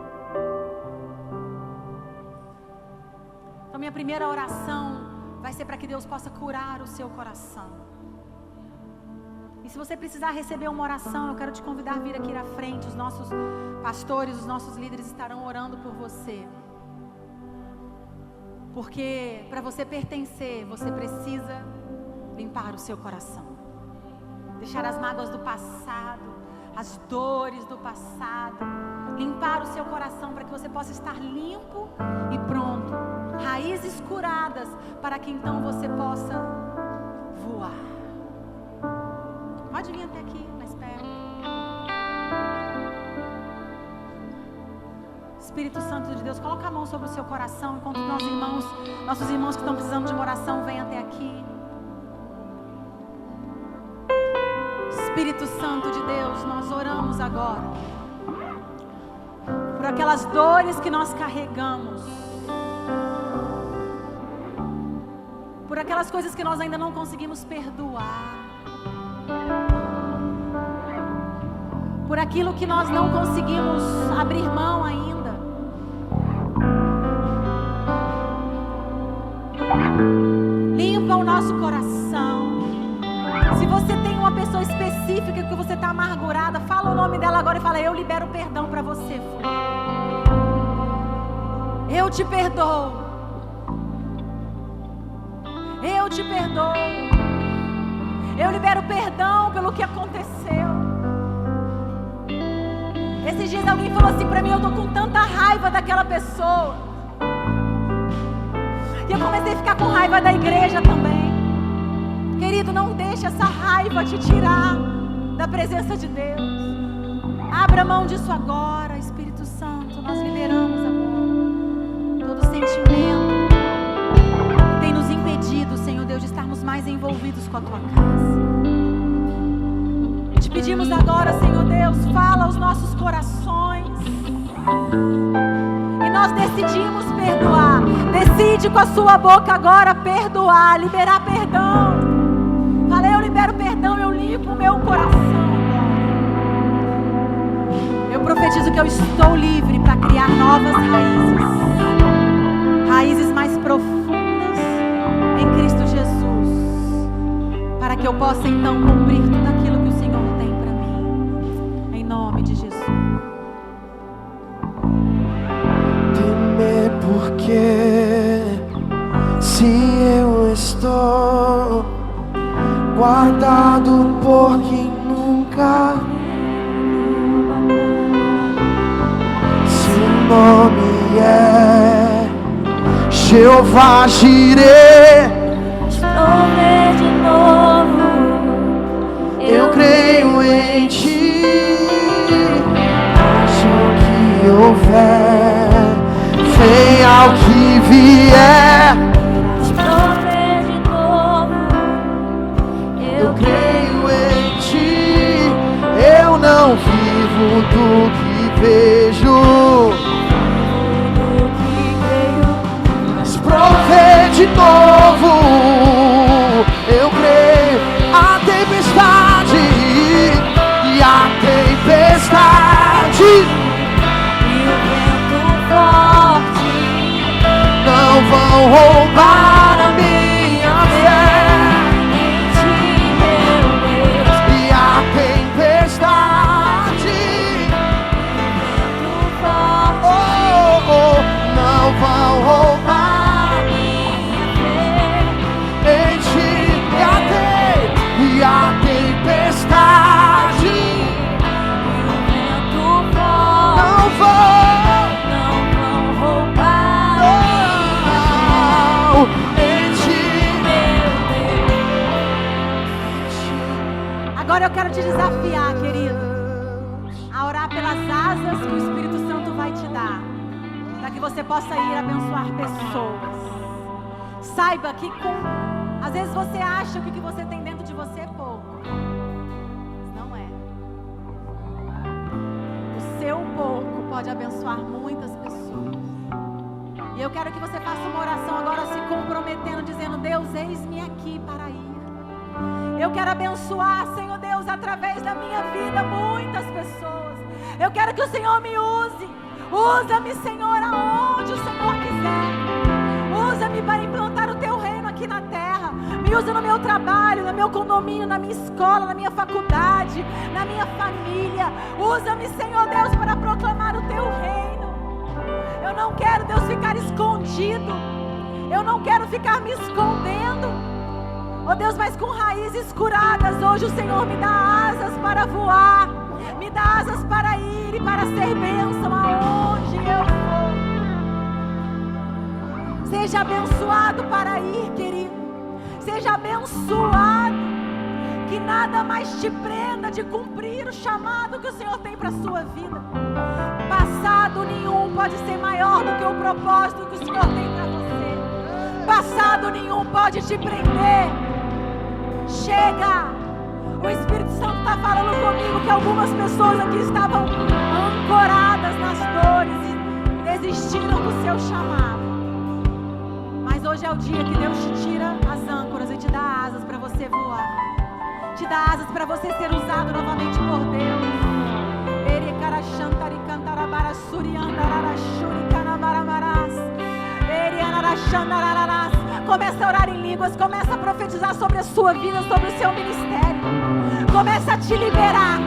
Então minha primeira oração vai ser para que Deus possa curar o seu coração. E se você precisar receber uma oração, eu quero te convidar a vir aqui à frente. Os nossos pastores, os nossos líderes estarão orando por você. Porque para você pertencer, você precisa limpar o seu coração. Deixar as mágoas do passado, as dores do passado. Limpar o seu coração para que você possa estar limpo e pronto. Raízes curadas para que então você possa voar. Pode vir até aqui, mais perto. Espírito Santo de Deus, coloca a mão sobre o seu coração enquanto nossos irmãos que estão precisando de uma oração, vêm até aqui. Espírito Santo de Deus, nós oramos agora por aquelas dores que nós carregamos, por aquelas coisas que nós ainda não conseguimos perdoar, por aquilo que nós não conseguimos abrir mão ainda. Limpa o nosso coração. Se você tem uma pessoa específica que você está amargurada, fala o nome dela agora e fala: eu libero perdão para você, eu te perdoo. Eu te perdoo. Eu libero perdão pelo que aconteceu. Esses dias alguém falou assim pra mim: eu tô com tanta raiva daquela pessoa. E eu comecei a ficar com raiva da igreja também. Querido, não deixe essa raiva te tirar da presença de Deus. Abra mão disso agora, Espírito Santo. Nós liberamos agora todo sentimento que tem nos impedido, Senhor Deus, de estarmos mais envolvidos com a Tua casa. Te pedimos agora, Senhor Deus, fala aos nossos corações. E nós decidimos perdoar. Decide com a sua boca agora perdoar, liberar perdão. Fala: eu libero perdão, eu limpo o meu coração. Eu profetizo que eu estou livre para criar novas raízes. Raízes mais profundas em Cristo Jesus. Para que eu possa então cumprir tudo aquilo que o Senhor tem para mim. Em nome de Jesus. Temer porque se eu estou guardado por quem nunca, seu nome é Jeová Jireh. Prover de novo, Eu creio em ti. Haja o que houver, venha o que vier. prover de novo, Eu creio em ti. Eu não vivo do que vejo, do que creio. mas prover de novo. Eu creio. A tempestade e a tempestade E o vento forte não vão roubar a minha fé. em ti, meu Deus. E a tempestade, Vento forte não vão roubar minha fé. em ti. E a tempestade Vento não forte vão não vão roubar em ti. meu Deus. Agora eu quero te desafiar, querido, a orar pelas asas que o Espírito Santo vai te dar, para que você possa ir abençoar pessoas. Saiba que às vezes você acha que o que você tem dentro de você é pouco. Não é. O seu pouco pode abençoar muitas pessoas. E eu quero que você faça uma oração agora se comprometendo, dizendo: Deus, eis-me aqui para ir. Eu quero abençoar, Senhor Deus, através da minha vida, muitas pessoas. Eu quero que o Senhor me use. Usa-me, Senhor, aonde o Senhor quiser. Usa-me para implantar o Teu reino aqui na terra. Me usa no meu trabalho, no meu condomínio, na minha escola, na minha faculdade, na minha família. Usa-me, Senhor Deus, para proclamar o Teu reino. Eu não quero, Deus, ficar escondido. Eu não quero ficar me escondendo. Oh Deus, mas com raízes curadas, hoje o Senhor me dá asas para voar. Me dá asas para ir e para ser bênção aonde eu for. Seja abençoado para ir, querido. Seja abençoado. Que nada mais te prenda de cumprir o chamado que o Senhor tem para a sua vida. Passado nenhum pode ser maior do que o propósito que o Senhor tem para você. Passado nenhum pode te prender. Chega! O Espírito Santo está falando comigo que algumas pessoas aqui estavam ancoradas nas dores e desistiram do seu chamado. Mas hoje é o dia que Deus te tira as âncoras e te dá asas para você voar. Te dá asas para você ser usado novamente por Deus. Começa a orar em línguas, começa a profetizar sobre a sua vida, sobre o seu ministério. Começa a te liberar.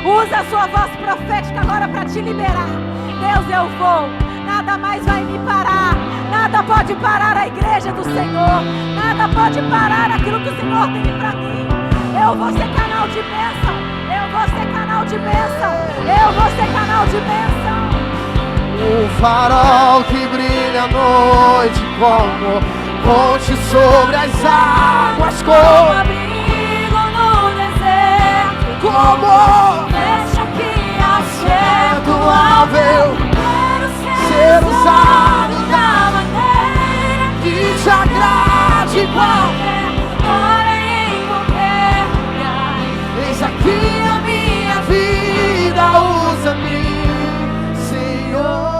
Usa a sua voz profética agora para te liberar. Deus, eu vou. Nada mais vai me parar. Nada pode parar a igreja do Senhor. Nada pode parar aquilo que o Senhor tem para mim. Eu vou ser canal de bênção. Eu vou ser canal de bênção. Eu vou ser canal de bênção. O farol que brilha à noite como ponte sobre as águas, Como abrigo no deserto, como fecha aqui ao vento céu. alvel, Quero ser usado da maneira que te agrade igual. hora e em qualquer lugar. Eis aqui a minha vida, usa-me, Senhor.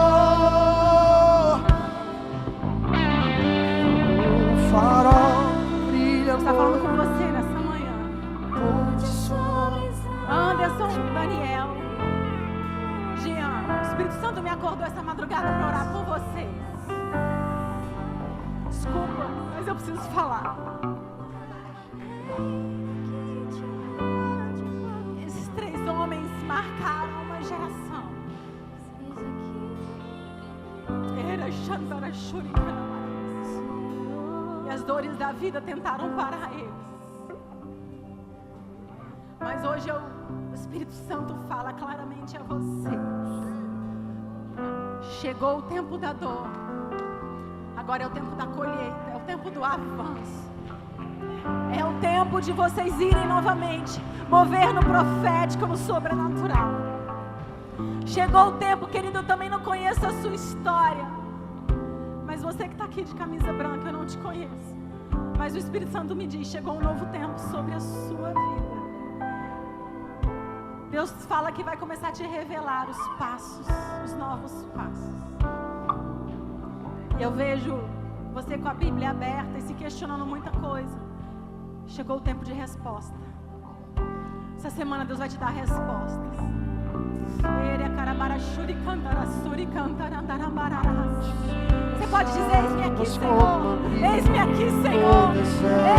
O farol brilha Está falando com você nessa manhã. Anderson, Daniel, Jean, o Espírito Santo me acordou essa madrugada para orar por vocês. Desculpa, mas eu preciso falar. Esses 3 homens marcaram uma geração. Era Xandara Shurikana. E as dores da vida tentaram parar eles. Mas hoje o Espírito Santo fala claramente a você. Chegou o tempo da dor. Agora é o tempo da colheita. É o tempo do avanço. É o tempo de vocês irem novamente mover no profético, no sobrenatural. Chegou o tempo, querido, eu também não conheço a sua história. Mas você que está aqui de camisa branca, eu não te conheço. Mas o Espírito Santo me diz, chegou um novo tempo sobre a sua vida. Deus fala que vai começar a te revelar os passos, os novos passos. E eu vejo você com a Bíblia aberta e se questionando muita coisa. Chegou o tempo de resposta. Essa semana Deus vai te dar respostas. Você pode dizer, eis-me aqui, Senhor. Eis-me aqui, Senhor.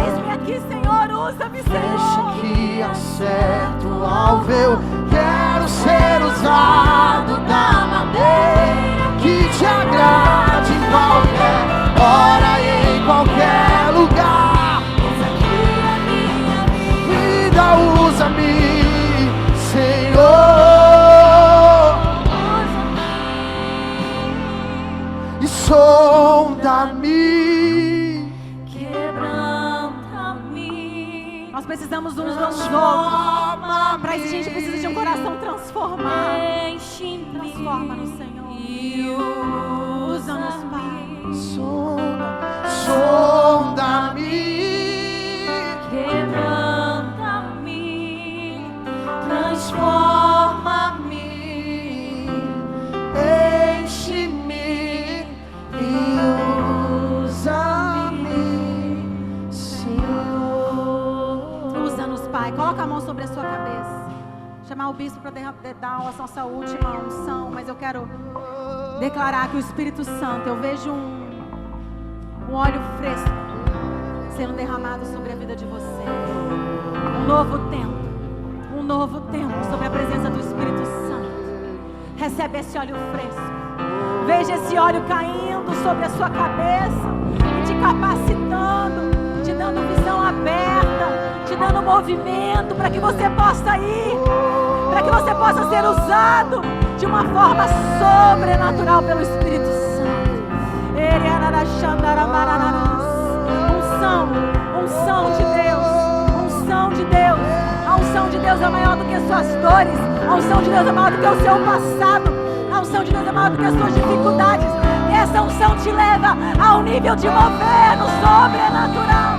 Eis-me aqui, Senhor. Usa-me, Deixa Senhor. que acerto ao véu. Quero ser usado da maneira que te agrade em qualquer hora e em qualquer lugar. Vida, usa-me, Senhor. E sonda-me. Quebranta-me. Nós precisamos uns aos outros. Para isso a gente precisa de um coração transformado. Enche-me. Transforma-nos, Senhor. E Usa-nos, Pai. Sonda-me. quebranta-me, transforma-me. Enche-me e a mão sobre a sua cabeça. Chamar o bispo para dar a nossa última unção, mas eu quero declarar que o Espírito Santo, eu vejo um óleo fresco sendo derramado sobre a vida de vocês. Um novo tempo sobre a presença do Espírito Santo. Recebe esse óleo fresco. Veja esse óleo caindo sobre a sua cabeça e te capacitando, te dando visão aberta, te dando movimento para que você possa ir, para que você possa ser usado de uma forma sobrenatural pelo Espírito Santo. Unção de Deus, unção de Deus. A unção de Deus é maior do que as suas dores, a unção de Deus é maior do que o seu passado, a unção de Deus é maior do que as suas dificuldades. E essa unção te leva ao nível de mover no sobrenatural,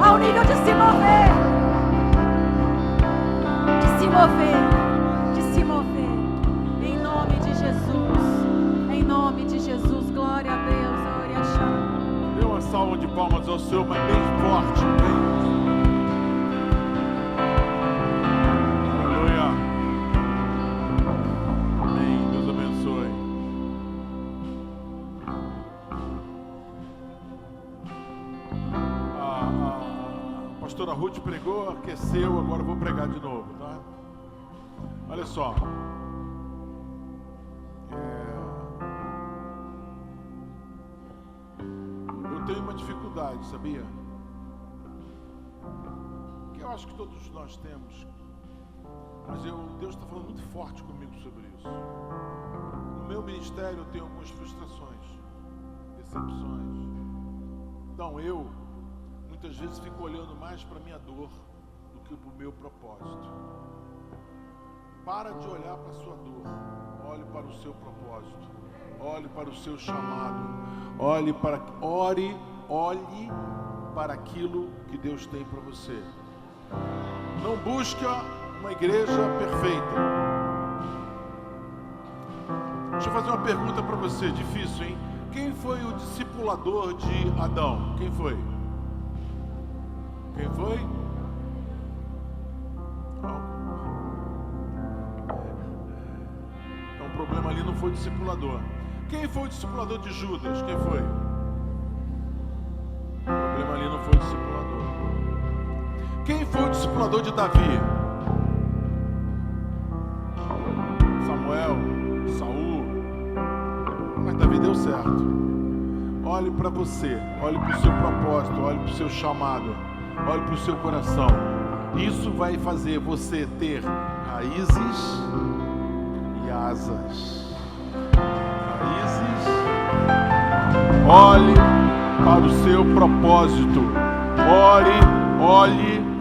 ao nível de se mover, em nome de Jesus, em nome de Jesus. Glória a Deus. Glória a Deus. Dê uma salva de palmas ao Senhor, mas bem forte, bem. A pastora Ruth pregou, aqueceu, agora eu vou pregar de novo, tá? Olha só. Eu tenho uma dificuldade, sabia? Que eu acho que todos nós temos. Mas Deus está falando muito forte comigo sobre isso. No meu ministério eu tenho algumas frustrações, decepções. Então muitas vezes fico olhando mais para a minha dor do que para o meu propósito. Para de olhar para a sua dor, olhe para o seu propósito, olhe para o seu chamado, olhe para aquilo que Deus tem para você. Não busque uma igreja perfeita. Deixa eu fazer uma pergunta para você, difícil, hein? Quem foi o discipulador de Adão? Quem foi? Quem foi? Então o problema ali não foi o discipulador. Quem foi o discipulador de Judas? Quem foi? O problema ali não foi o discipulador. Quem foi o discipulador de Davi? Samuel, Saul. Mas Davi deu certo. Olhe para você, olhe para o seu propósito, olhe para o seu chamado, olhe para o seu coração. Isso vai fazer você ter raízes e asas. Raízes. Olhe para o seu propósito.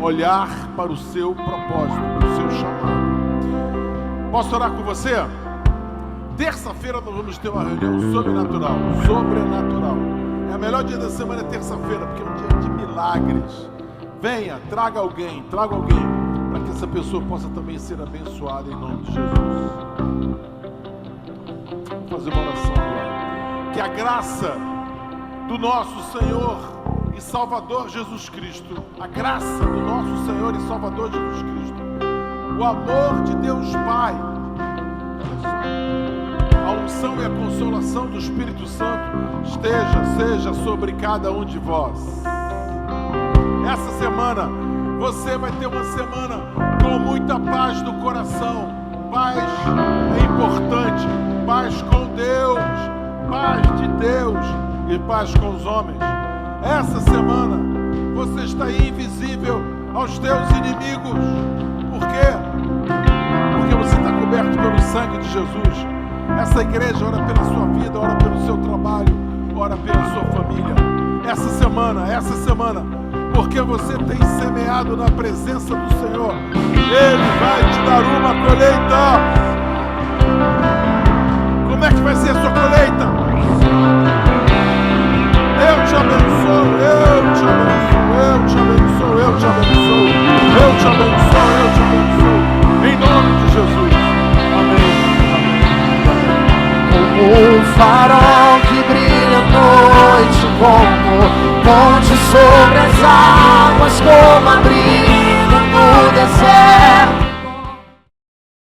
Olhar para o seu propósito, para o seu chamado. Posso orar com você? Terça-feira nós vamos ter uma reunião sobrenatural. É o melhor dia da semana, é terça-feira, porque é um dia de milagres. Venha, traga alguém, para que essa pessoa possa também ser abençoada em nome de Jesus. Vamos fazer uma oração agora. Que a graça do nosso Senhor e Salvador Jesus Cristo, a graça do nosso Senhor e Salvador Jesus Cristo, o amor de Deus Pai, a unção e a consolação do Espírito Santo seja sobre cada um de vós. Essa semana você vai ter uma semana com muita paz no coração. Paz é importante, paz com Deus, paz de Deus e paz com os homens. Essa semana você está invisível aos teus inimigos. Por quê? Porque você está coberto pelo sangue de Jesus. Essa igreja ora pela sua vida, ora pelo seu trabalho, ora pela sua família. Essa semana, porque você tem semeado na presença do Senhor, Ele vai te dar uma colheita. Como é que vai ser a sua colheita? Eu te abençoo, eu te abençoo, eu te abençoo, eu te abençoo, eu te abençoo, eu te abençoo, em nome de Jesus. Amém. O farol que brilha à noite, como ponte sobre as águas, como abrigo